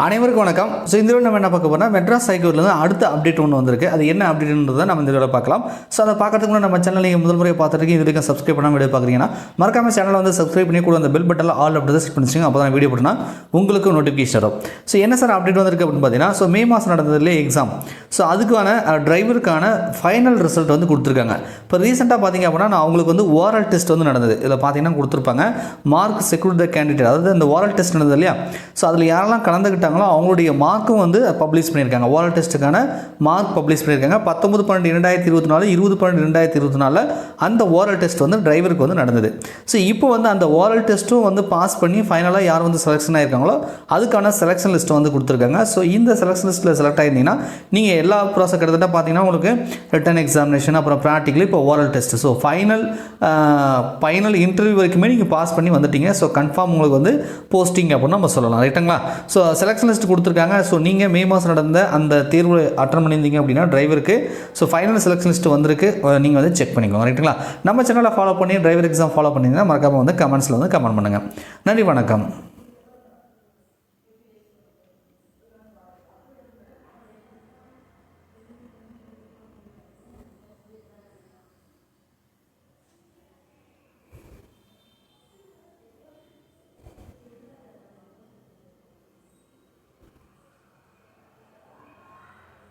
அனைவருக்கும் வணக்கம். ஸோ இந்த வீடியோ நம்ம என்ன பார்க்க போகிறோம்னா மெட்ராஸ் ஹைகோர்ட்லேருந்து அடுத்த அப்டேட் ஒன்று வந்திருக்கு. அது என்ன அப்டேட்ன்றதை நம்ம இந்த வீடியோவில் பார்க்கலாம். ஸோ அதை பார்க்கறதுக்கு முன்னாடி நம்ம சேனல் நீங்கள் முதல் முறையை பார்த்துட்டு இது வரைக்கும் சப்ஸ்கிரைப் பண்ணாமல் வீடியோ பார்க்குறீங்கன்னா மறக்காம சேனலை வந்து சப்ஸ்கிரைப் பண்ணி கூட அந்த பெல் பட்டனில் ஆல் அப்படின்றத செட் பண்ணிச்சிங்க. அப்போ தான் வீடியோ போட்டோன்னா உங்களுக்கு நோட்டிஃபிகேஷன் வரும். ஸோ என்ன சார் அப்டேட் வந்திருக்கு அப்படின்னு பார்த்தீங்கன்னா, ஸோ மே மாதம் நடந்ததுலேயே எக்ஸாம். ஸோ அதுக்கான டிரைவருக்கான ஃபைனல் ரிசல்ட் வந்து கொடுத்துருக்காங்க. இப்போ ரீசெண்டாக பார்த்தீங்க அப்படின்னா நான் அவங்களுக்கு வந்து ஓரல் டெஸ்ட் வந்து நடந்தது. இதில் பார்த்தீங்கன்னா கொடுத்துருப்பாங்க மார்க் செக்யூர் த கேண்டிடேட், அதாவது அந்த ஓரல் டெஸ்ட் நடந்தது இல்லையா. ஸோ அதில் யாரெல்லாம் கலந்துக்கிட்டாங்களோ அவங்களுடைய மார்க்கும் வந்து பப்ளிஷ் பண்ணியிருக்காங்க. ஓரல் டெஸ்ட்டுக்கான மார்க் பப்ளிஷ் பண்ணியிருக்காங்க. 19/12/2024 20/12/2024 அந்த ஓரல் டெஸ்ட் வந்து டிரைவருக்கு வந்து நடந்தது. ஸோ இப்போ வந்து அந்த ஓரல் டெஸ்ட்டும் வந்து பாஸ் பண்ணி ஃபைனலாக யார் வந்து செலெக்ஷன் ஆகிருக்காங்களோ அதுக்கான செலெக்ஷன் லிஸ்ட்டு வந்து கொடுத்துருக்காங்க. ஸோ இந்த செலெக்ஷன் லிஸ்ட்டில் செலக்ட் ஆகிருந்தீங்கன்னா நீங்கள் எல்லா ப்ராசஸ் கிட்டத்தட்ட பார்த்தீங்கன்னா உங்களுக்கு ரிட்டன் எக்ஸாமினேஷன் அப்புறம் ப்ராக்டிக்கலி இப்போ oral test, so final interview வரைக்குமே நீங்கள் பாஸ் பண்ணி வந்துட்டீங்க. ஸோ கன்ஃபார்ம் உங்களுக்கு வந்து போஸ்டிங் அப்படின்னு நம்ம சொல்லலாம், ரைட்டுங்களா. ஸோ செலெக்ஷன் லிஸ்ட் கொடுத்துருக்காங்க. ஸோ நீங்கள் மே மாதம் நடந்த அந்த தேர்வு அட்டன் பண்ணியிருந்தீங்க அப்படின்னா டிரைவருக்கு ஸோ ஃபைனல் செலெக்ஷன் லிஸ்ட் வந்திருக்கு, நீங்கள் வந்து செக் பண்ணிக்கோங்க, ரைட்டுங்களா. நம்ம சேனலை ஃபாலோ பண்ணி டிரைவர் எக்ஸாம் ஃபாலோ பண்ணிங்கன்னா மறக்காமல் வந்து கமெண்ட்ஸில் வந்து கமெண்ட் பண்ணுங்கள். நன்றி, வணக்கம்.